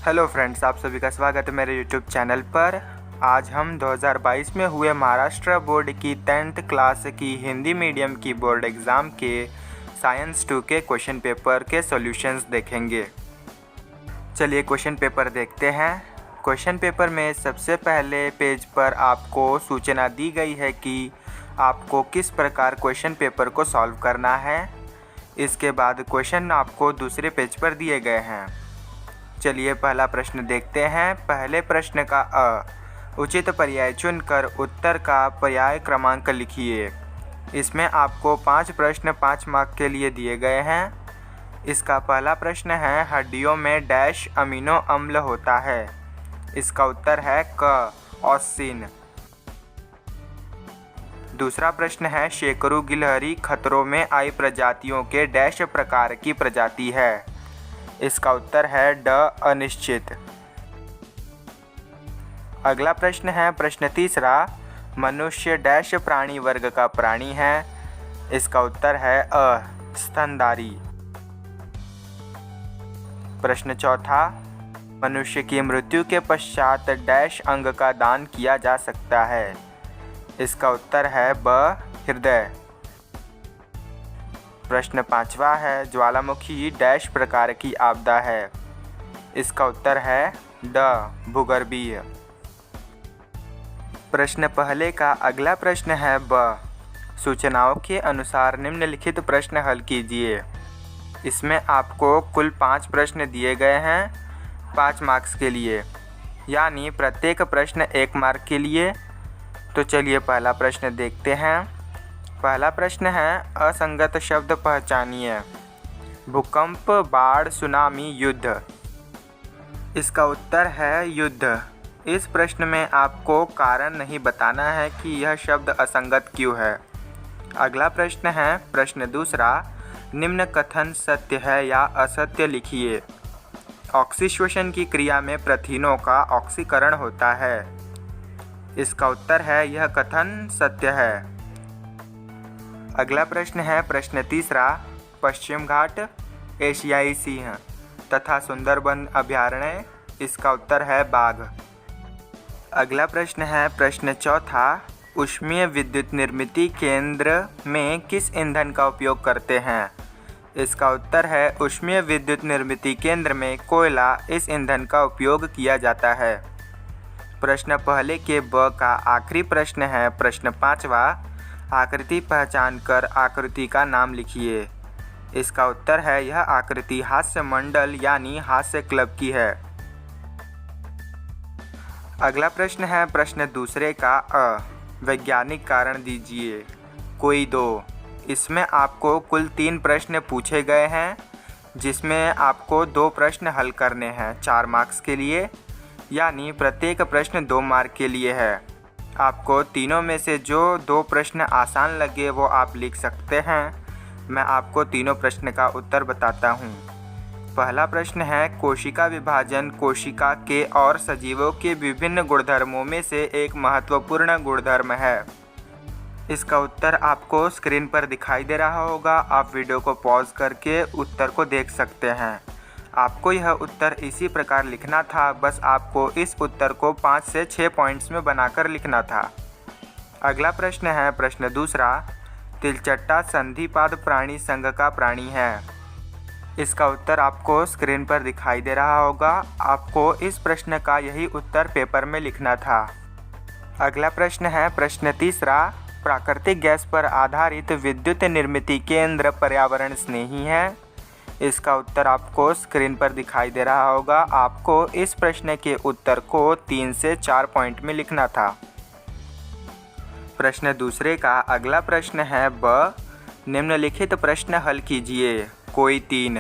Hello friends, आप सभी का स्वागत है मेरे यूट्यूब चैनल पर। आज हम 2022 में हुए महाराष्ट्र बोर्ड की 10th क्लास की हिंदी मीडियम की बोर्ड एग्ज़ाम के साइंस 2 के क्वेश्चन पेपर के सॉल्यूशंस देखेंगे। चलिए क्वेश्चन पेपर देखते हैं। क्वेश्चन पेपर में सबसे पहले पेज पर आपको सूचना दी गई है कि आपको किस प्रकार क्वेश्चन पेपर को सॉल्व करना है। इसके बाद क्वेश्चन आपको दूसरे पेज पर दिए गए हैं। चलिए पहला प्रश्न देखते हैं। पहले प्रश्न का उचित पर्याय चुनकर उत्तर का पर्याय क्रमांक लिखिए। इसमें आपको 5 प्रश्न 5 मार्क के लिए दिए गए हैं। इसका पहला प्रश्न है, हड्डियों में डैश अमीनो अम्ल होता है। इसका उत्तर है क, ऑक्सिन। दूसरा प्रश्न है, शेकरू गिलहरी खतरों में आई प्रजातियों के डैश प्रकार की प्रजाति है। इसका उत्तर है ड, अनिश्चित। अगला प्रश्न है, प्रश्न तीसरा, मनुष्य डैश प्राणी वर्ग का प्राणी है। इसका उत्तर है अ, स्तनधारी। प्रश्न चौथा, मनुष्य की मृत्यु के पश्चात डैश अंग का दान किया जा सकता है। इसका उत्तर है ब, हृदय। प्रश्न पांचवा है, ज्वालामुखी डैश प्रकार की आपदा है। इसका उत्तर है ड, भूगर्भीय। प्रश्न पहले का अगला प्रश्न है ब, सूचनाओं के अनुसार निम्नलिखित प्रश्न हल कीजिए। इसमें आपको कुल 5 प्रश्न दिए गए हैं 5 मार्क्स के लिए, यानी प्रत्येक प्रश्न 1 मार्क के लिए। तो चलिए पहला प्रश्न देखते हैं। पहला प्रश्न है, असंगत शब्द पहचानिए। भूकंप, बाढ़, सुनामी, युद्ध। इसका उत्तर है युद्ध। इस प्रश्न में आपको कारण नहीं बताना है कि यह शब्द असंगत क्यों है। अगला प्रश्न है, प्रश्न दूसरा, निम्न कथन सत्य है या असत्य लिखिए। ऑक्सीश्वसन की क्रिया में प्रथिनों का ऑक्सीकरण होता है। इसका उत्तर है यह कथन सत्य है। अगला प्रश्न है, प्रश्न तीसरा, पश्चिम घाट, एशियाई सिंह तथा सुंदरबन अभयारण्य। इसका उत्तर है बाघ। अगला प्रश्न है, प्रश्न चौथा, ऊष्मीय विद्युत निर्मिती केंद्र में किस ईंधन का उपयोग करते हैं। इसका उत्तर है ऊष्मीय विद्युत निर्मिती केंद्र में कोयला इस ईंधन का उपयोग किया जाता है। प्रश्न पहले के ब का आखिरी प्रश्न है, प्रश्न पांचवा, आकृति पहचान कर आकृति का नाम लिखिए। इसका उत्तर है यह आकृति हास्य मंडल यानी हास्य क्लब की है। अगला प्रश्न है, प्रश्न दूसरे का अ, वैज्ञानिक कारण दीजिए। कोई 2। इसमें आपको कुल 3 प्रश्न पूछे गए हैं, जिसमें आपको 2 प्रश्न हल करने हैं 4 मार्क्स के लिए, यानी प्रत्येक प्रश्न 2 मार्क के लिए है। आपको तीनों में से जो 2 प्रश्न आसान लगे वो आप लिख सकते हैं। मैं आपको तीनों प्रश्न का उत्तर बताता हूँ। पहला प्रश्न है, कोशिका विभाजन कोशिका के और सजीवों के विभिन्न गुणधर्मों में से एक महत्वपूर्ण गुणधर्म है। इसका उत्तर आपको स्क्रीन पर दिखाई दे रहा होगा। आप वीडियो को पॉज करके उत्तर को देख सकते हैं। आपको यह उत्तर इसी प्रकार लिखना था, बस आपको इस उत्तर को 5 से 6 पॉइंट्स में बनाकर लिखना था। अगला प्रश्न है, प्रश्न दूसरा, तिलचट्टा संधिपाद प्राणी संघ का प्राणी है। इसका उत्तर आपको स्क्रीन पर दिखाई दे रहा होगा। आपको इस प्रश्न का यही उत्तर पेपर में लिखना था। अगला प्रश्न है, प्रश्न तीसरा, प्राकृतिक गैस पर आधारित विद्युत निर्मिती केंद्र पर्यावरण स्नेही है। इसका उत्तर आपको स्क्रीन पर दिखाई दे रहा होगा। आपको इस प्रश्न के उत्तर को 3 से 4 पॉइंट में लिखना था। प्रश्न दूसरे का अगला प्रश्न है ब, निम्नलिखित प्रश्न हल कीजिए। कोई 3।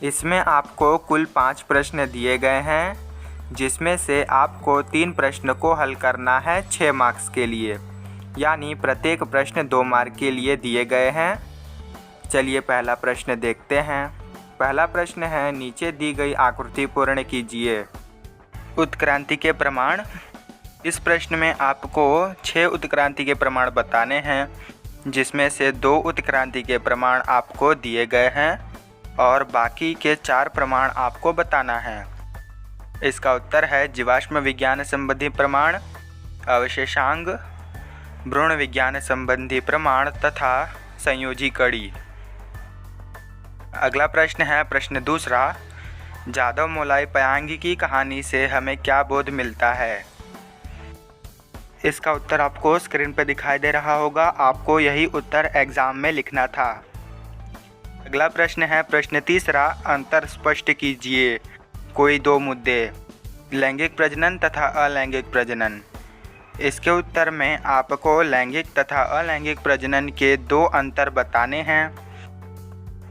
इसमें आपको कुल 5 प्रश्न दिए गए हैं, जिसमें से आपको 3 प्रश्न को हल करना है 6 मार्क्स के लिए, यानी प्रत्येक प्रश्न 2 मार्क के लिए दिए गए हैं। चलिए पहला प्रश्न देखते हैं। पहला प्रश्न है, नीचे दी गई आकृति पूर्ण कीजिए। उत्क्रांति के प्रमाण। इस प्रश्न में आपको 6 उत्क्रांति के प्रमाण बताने हैं, जिसमें से 2 उत्क्रांति के प्रमाण आपको दिए गए हैं और बाकी के 4 प्रमाण आपको बताना है। इसका उत्तर है जीवाश्म विज्ञान संबंधी प्रमाण, अवशेषांक, भ्रूण विज्ञान संबंधी प्रमाण तथा संयोजी कड़ी। अगला प्रश्न है प्रश्न दूसरा, जादव मोलाई पयांगी की कहानी से हमें क्या बोध मिलता है? इसका उत्तर आपको स्क्रीन पर दिखाई दे रहा होगा। आपको यही उत्तर एग्जाम में लिखना था। अगला प्रश्न है प्रश्न तीसरा, अंतर स्पष्ट कीजिए। कोई दो मुद्दे, लैंगिक प्रजनन तथा अलैंगिक प्रजनन। इसके उत्तर में आपको लैंगिक तथा अलैंगिक प्रजनन के दो अंतर बताने हैं।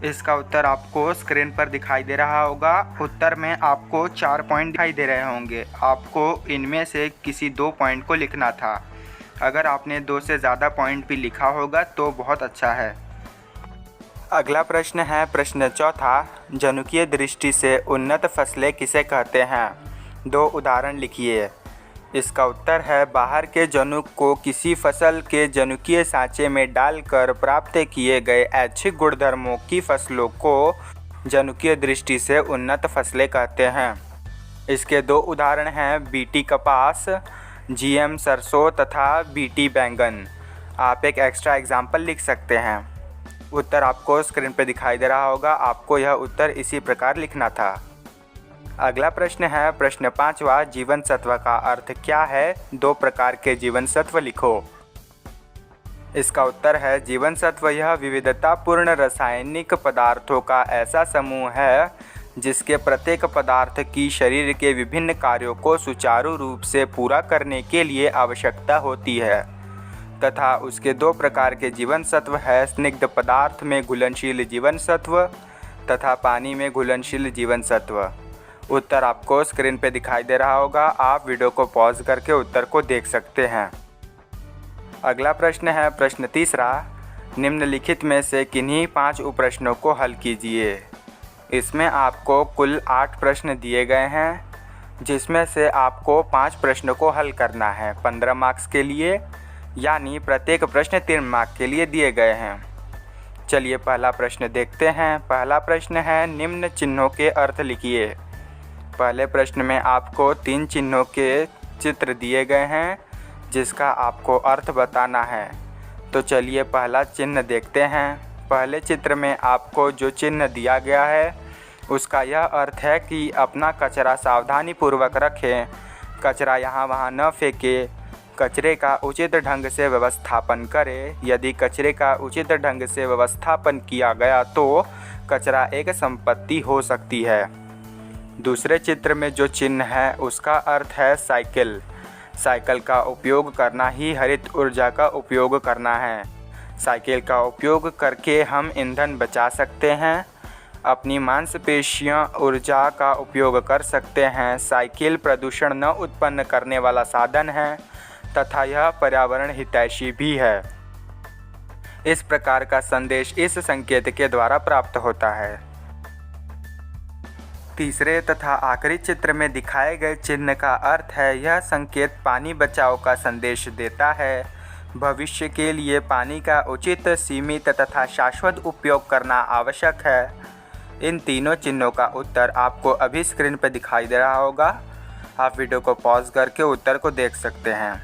इसका उत्तर आपको स्क्रीन पर दिखाई दे रहा होगा। उत्तर में आपको 4 पॉइंट दिखाई दे रहे होंगे। आपको इनमें से किसी 2 पॉइंट को लिखना था। अगर आपने 2 से ज़्यादा पॉइंट भी लिखा होगा तो बहुत अच्छा है। अगला प्रश्न है प्रश्न चौथा, जनुकीय दृष्टि से उन्नत फसलें किसे कहते हैं? 2 उदाहरण लिखिए। इसका उत्तर है बाहर के जनुक को किसी फसल के जनुकीय सांचे में डालकर प्राप्त किए गए ऐच्छिक गुणधर्मों की फसलों को जनुकीय दृष्टि से उन्नत फसलें कहते हैं। इसके 2 उदाहरण हैं बीटी कपास, जीएम सरसों तथा बीटी बैंगन। आप एक एक्स्ट्रा एग्जाम्पल लिख सकते हैं। उत्तर आपको स्क्रीन पर दिखाई दे रहा होगा। आपको यह उत्तर इसी प्रकार लिखना था। अगला प्रश्न है प्रश्न 5वां, जीवन सत्व का अर्थ क्या है? 2 प्रकार के जीवन सत्व लिखो। इसका उत्तर है जीवन सत्व यह विविधतापूर्ण रासायनिक पदार्थों का ऐसा समूह है जिसके प्रत्येक पदार्थ की शरीर के विभिन्न कार्यों को सुचारू रूप से पूरा करने के लिए आवश्यकता होती है तथा उसके 2 प्रकार के जीवन सत्व है, स्निग्ध पदार्थ में घुलनशील जीवन सत्व तथा पानी में घुलनशील जीवन सत्व। उत्तर आपको स्क्रीन पे दिखाई दे रहा होगा। आप वीडियो को पॉज करके उत्तर को देख सकते हैं। अगला प्रश्न है प्रश्न तीसरा, निम्नलिखित में से किन्हीं 5 उपप्रश्नों को हल कीजिए। इसमें आपको कुल 8 प्रश्न दिए गए हैं, जिसमें से आपको 5 प्रश्नों को हल करना है 15 मार्क्स के लिए, यानी प्रत्येक प्रश्न 3 मार्क्स के लिए दिए गए हैं। चलिए पहला प्रश्न देखते हैं। पहला प्रश्न है निम्न चिन्हों के अर्थ लिखिए। पहले प्रश्न में आपको 3 चिन्हों के चित्र दिए गए हैं जिसका आपको अर्थ बताना है। तो चलिए पहला चिन्ह देखते हैं। पहले चित्र में आपको जो चिन्ह दिया गया है उसका यह अर्थ है कि अपना कचरा सावधानीपूर्वक रखें, कचरा यहाँ वहाँ न फेंकें, कचरे का उचित ढंग से व्यवस्थापन करें। यदि कचरे का उचित ढंग से व्यवस्थापन किया गया तो कचरा एक संपत्ति हो सकती है। दूसरे चित्र में जो चिन्ह है उसका अर्थ है साइकिल। साइकिल का उपयोग करना ही हरित ऊर्जा का उपयोग करना है। साइकिल का उपयोग करके हम ईंधन बचा सकते हैं, अपनी मांसपेशियां ऊर्जा का उपयोग कर सकते हैं। साइकिल प्रदूषण न उत्पन्न करने वाला साधन है तथा यह पर्यावरण हितैषी भी है। इस प्रकार का संदेश इस संकेत के द्वारा प्राप्त होता है। तीसरे तथा आखिरी चित्र में दिखाए गए चिन्ह का अर्थ है यह संकेत पानी बचाओ का संदेश देता है। भविष्य के लिए पानी का उचित, सीमित तथा शाश्वत उपयोग करना आवश्यक है। इन तीनों चिन्हों का उत्तर आपको अभी स्क्रीन पर दिखाई दे रहा होगा। आप वीडियो को पॉज करके उत्तर को देख सकते हैं।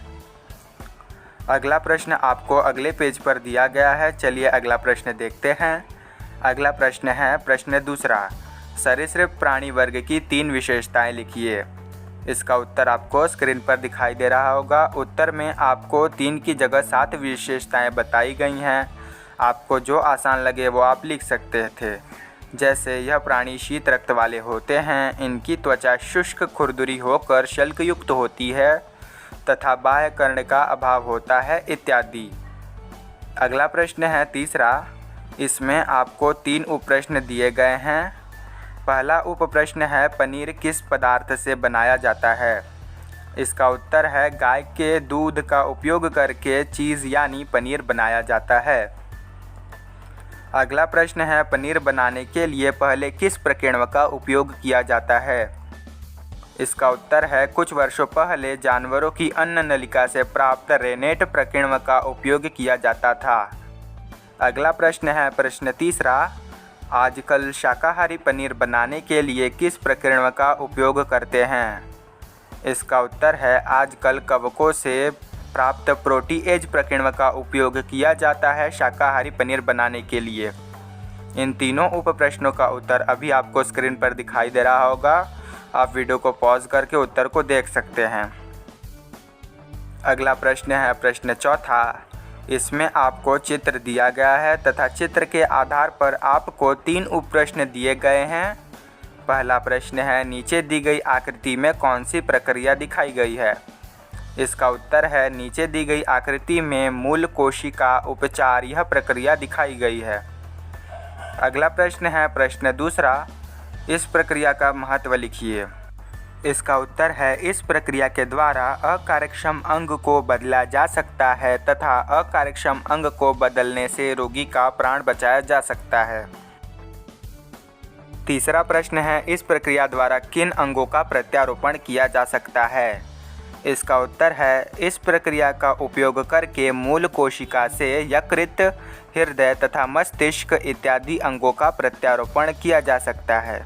अगला प्रश्न आपको अगले पेज पर दिया गया है। चलिए अगला प्रश्न देखते हैं। अगला प्रश्न है प्रश्न दूसरा, सरीसृप प्राणी वर्ग की 3 विशेषताएं लिखिए। इसका उत्तर आपको स्क्रीन पर दिखाई दे रहा होगा। उत्तर में आपको 3 की जगह 7 विशेषताएं बताई गई हैं। आपको जो आसान लगे वो आप लिख सकते थे। जैसे यह प्राणी शीत रक्त वाले होते हैं, इनकी त्वचा शुष्क खुरदुरी होकर शल्कयुक्त होती है तथा बाह्य कर्ण का अभाव होता है इत्यादि। अगला प्रश्न है तीसरा। इसमें आपको 3 उपप्रश्न दिए गए हैं। पहला उपप्रश्न है पनीर किस पदार्थ से बनाया जाता है? इसका उत्तर है गाय के दूध का उपयोग करके चीज़ यानी पनीर बनाया जाता है। अगला प्रश्न है पनीर बनाने के लिए पहले किस प्रकीर्णक का उपयोग किया जाता है? इसका उत्तर है कुछ वर्षों पहले जानवरों की अन्न नलिका से प्राप्त रेनेट प्रकीर्णक का उपयोग किया जाता था। अगला प्रश्न है प्रश्न तीसरा, आजकल शाकाहारी पनीर बनाने के लिए किस प्रक्रिया का उपयोग करते हैं? इसका उत्तर है आजकल कवकों से प्राप्त प्रोटीएज प्रक्रिया का उपयोग किया जाता है शाकाहारी पनीर बनाने के लिए। इन तीनों उप प्रश्नों का उत्तर अभी आपको स्क्रीन पर दिखाई दे रहा होगा। आप वीडियो को पॉज करके उत्तर को देख सकते हैं। अगला प्रश्न है प्रश्न चौथा। इसमें आपको चित्र दिया गया है तथा चित्र के आधार पर आपको 3 उप प्रश्न दिए गए हैं। पहला प्रश्न है नीचे दी गई आकृति में कौन सी प्रक्रिया दिखाई गई है? इसका उत्तर है नीचे दी गई आकृति में मूल कोशिका उपचार यह प्रक्रिया दिखाई गई है। अगला प्रश्न है प्रश्न दूसरा। इस प्रक्रिया का महत्व लिखिए। इसका उत्तर है इस प्रक्रिया के द्वारा अकार्यक्षम अंग को बदला जा सकता है तथा अकार्यक्षम अंग को बदलने से रोगी का प्राण बचाया जा सकता है। तीसरा प्रश्न है इस प्रक्रिया द्वारा किन अंगों का प्रत्यारोपण किया जा सकता है? इसका उत्तर है इस प्रक्रिया का उपयोग करके मूल कोशिका से यकृत, हृदय तथा मस्तिष्क इत्यादि अंगों का प्रत्यारोपण किया जा सकता है।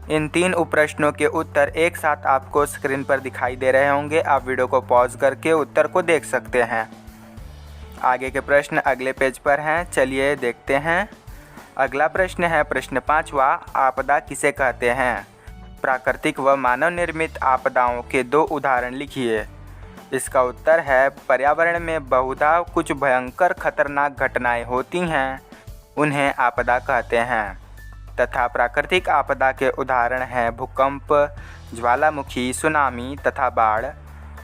इन 3 उप प्रश्नों के उत्तर एक साथ आपको स्क्रीन पर दिखाई दे रहे होंगे। आप वीडियो को पॉज करके उत्तर को देख सकते हैं। आगे के प्रश्न अगले पेज पर हैं, चलिए देखते हैं। अगला प्रश्न है प्रश्न 5वां। आपदा किसे कहते हैं? प्राकृतिक व मानव निर्मित आपदाओं के 2 उदाहरण लिखिए। इसका उत्तर है पर्यावरण में बहुधा कुछ भयंकर खतरनाक घटनाएं होती हैं, उन्हें आपदा कहते हैं, तथा प्राकृतिक आपदा के उदाहरण हैं भूकंप, ज्वालामुखी, सुनामी तथा बाढ़।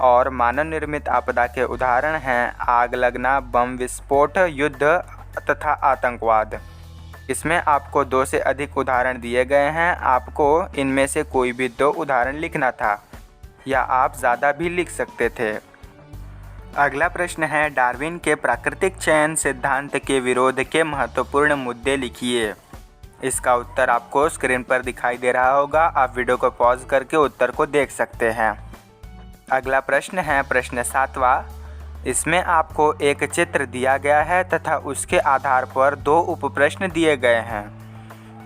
और मानव निर्मित आपदा के उदाहरण हैं आग लगना, बम विस्फोट, युद्ध तथा आतंकवाद। इसमें आपको 2 से अधिक उदाहरण दिए गए हैं। आपको इनमें से कोई भी 2 उदाहरण लिखना था या आप ज़्यादा भी लिख सकते थे। अगला प्रश्न है डार्विन के प्राकृतिक चयन सिद्धांत के विरोध के महत्वपूर्ण मुद्दे लिखिए। इसका उत्तर आपको स्क्रीन पर दिखाई दे रहा होगा। आप वीडियो को पॉज करके उत्तर को देख सकते हैं। अगला प्रश्न है प्रश्न 7वां। इसमें आपको एक चित्र दिया गया है तथा उसके आधार पर 2 उप प्रश्न दिए गए हैं।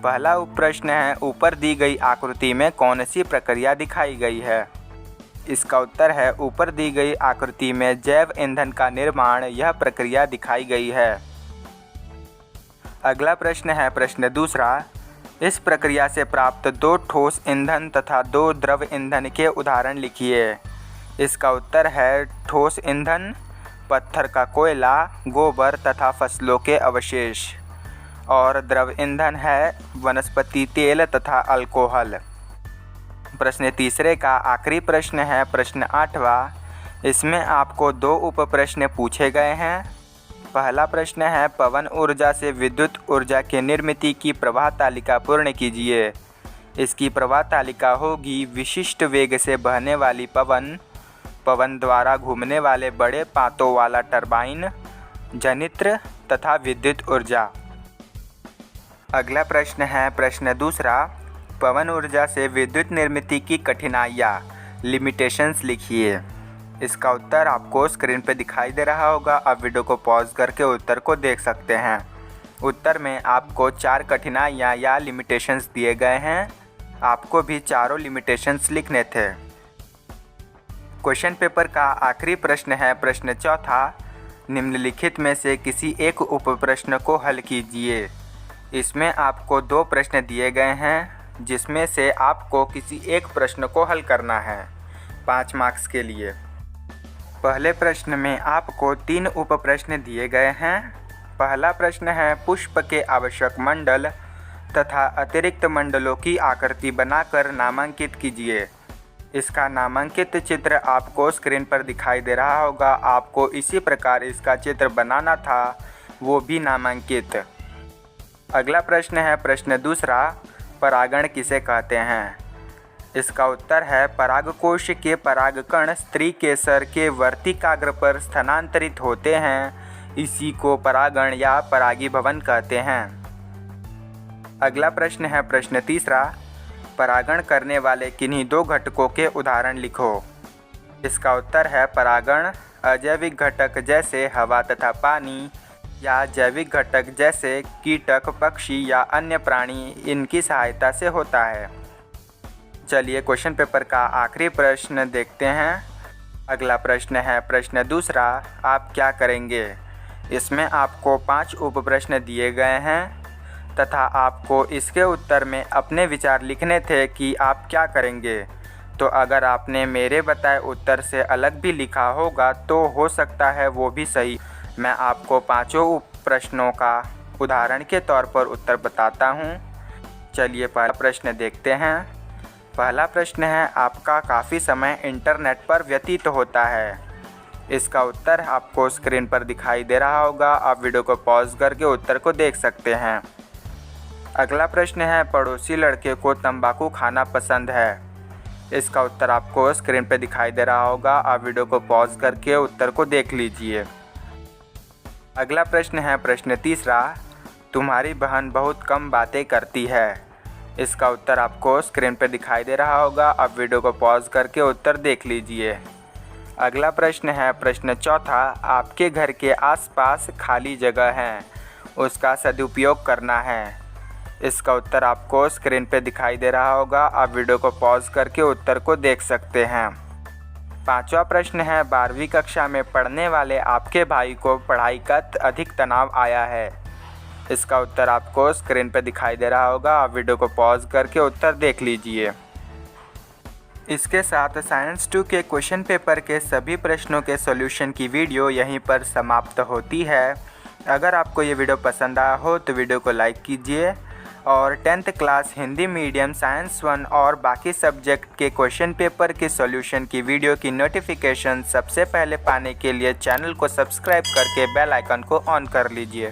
पहला उप प्रश्न है ऊपर दी गई आकृति में कौन सी प्रक्रिया दिखाई गई है? इसका उत्तर है ऊपर दी गई आकृति में जैव ईंधन का निर्माण यह प्रक्रिया दिखाई गई है। अगला प्रश्न है प्रश्न दूसरा। इस प्रक्रिया से प्राप्त 2 ठोस ईंधन तथा 2 द्रव ईंधन के उदाहरण लिखिए। इसका उत्तर है ठोस ईंधन पत्थर का कोयला, गोबर तथा फसलों के अवशेष। और द्रव ईंधन है वनस्पति तेल तथा अल्कोहल। प्रश्न तीसरे का आखिरी प्रश्न है प्रश्न 8वां। इसमें आपको 2 उप प्रश्न पूछे गए हैं। पहला प्रश्न है पवन ऊर्जा से विद्युत ऊर्जा की निर्मित की प्रवाह तालिका पूर्ण कीजिए। इसकी प्रवाह तालिका होगी विशिष्ट वेग से बहने वाली पवन, पवन द्वारा घूमने वाले बड़े पातों वाला टरबाइन, जनित्र तथा विद्युत ऊर्जा। अगला प्रश्न है प्रश्न दूसरा। पवन ऊर्जा से विद्युत निर्मित की कठिनाइयाँ लिमिटेशंस लिखिए। इसका उत्तर आपको स्क्रीन पर दिखाई दे रहा होगा। आप वीडियो को पॉज करके उत्तर को देख सकते हैं। उत्तर में आपको 4 कठिनाइयाँ या लिमिटेशंस दिए गए हैं। आपको भी चारों लिमिटेशंस लिखने थे। क्वेश्चन पेपर का आखिरी प्रश्न है प्रश्न चौथा। निम्नलिखित में से किसी एक उप प्रश्न को हल कीजिए। इसमें आपको 2 प्रश्न दिए गए हैं जिसमें से आपको किसी एक प्रश्न को हल करना है 5 मार्क्स के लिए। पहले प्रश्न में आपको 3 उप प्रश्न दिए गए हैं। पहला प्रश्न है पुष्प के आवश्यक मंडल तथा अतिरिक्त मंडलों की आकृति बनाकर नामांकित कीजिए। इसका नामांकित चित्र आपको स्क्रीन पर दिखाई दे रहा होगा। आपको इसी प्रकार इसका चित्र बनाना था, वो भी नामांकित। अगला प्रश्न है प्रश्न दूसरा। परागण किसे कहते हैं? इसका उत्तर है परागकोश के परागकण स्त्री के सर के वर्तिकाग्र पर स्थानांतरित होते हैं। इसी को परागण या परागीभवन कहते हैं। अगला प्रश्न है प्रश्न तीसरा। परागण करने वाले किन्हीं 2 घटकों के उदाहरण लिखो। इसका उत्तर है परागण अजैविक घटक जैसे हवा तथा पानी, या जैविक घटक जैसे कीटक, पक्षी या अन्य प्राणी इनकी सहायता से होता है। चलिए क्वेश्चन पेपर का आखिरी प्रश्न देखते हैं। अगला प्रश्न है प्रश्न दूसरा, आप क्या करेंगे। इसमें आपको 5 उप प्रश्न दिए गए हैं तथा आपको इसके उत्तर में अपने विचार लिखने थे कि आप क्या करेंगे। तो अगर आपने मेरे बताए उत्तर से अलग भी लिखा होगा तो हो सकता है वो भी सही। मैं आपको 5 उप प्रश्नों का उदाहरण के तौर पर उत्तर बताता हूँ। चलिए पहला प्रश्न देखते हैं। पहला प्रश्न है, आपका काफ़ी समय इंटरनेट पर व्यतीत होता है। इसका उत्तर आपको स्क्रीन पर दिखाई दे रहा होगा। आप वीडियो को पॉज करके उत्तर को देख सकते हैं। अगला प्रश्न है, पड़ोसी लड़के को तंबाकू खाना पसंद है। इसका उत्तर आपको स्क्रीन पर दिखाई दे रहा होगा। आप वीडियो को पॉज करके उत्तर को देख लीजिए। अगला प्रश्न है प्रश्न तीसरा, तुम्हारी बहन बहुत कम बातें करती है। इसका उत्तर आपको स्क्रीन पर दिखाई दे रहा होगा। आप वीडियो को पॉज करके उत्तर देख लीजिए। अगला प्रश्न है प्रश्न चौथा, आपके घर के आसपास खाली जगह है, उसका सदुपयोग करना है। इसका उत्तर आपको स्क्रीन पर दिखाई दे रहा होगा। आप वीडियो को पॉज करके उत्तर को देख सकते हैं। पांचवा प्रश्न है, 12वीं कक्षा में पढ़ने वाले आपके भाई को पढ़ाई का अधिक तनाव आया है। इसका उत्तर आपको स्क्रीन पर दिखाई दे रहा होगा। आप वीडियो को पॉज करके उत्तर देख लीजिए। इसके साथ साइंस 2 के क्वेश्चन पेपर के सभी प्रश्नों के सॉल्यूशन की वीडियो यहीं पर समाप्त होती है। अगर आपको ये वीडियो पसंद आया हो तो वीडियो को लाइक कीजिए और 10th class Hindi medium science 1 और बाकी सब्जेक्ट के क्वेश्चन पेपर के सॉल्यूशन की वीडियो की नोटिफिकेशन सबसे पहले पाने के लिए चैनल को सब्सक्राइब करके बेल आइकन को ऑन कर लीजिए।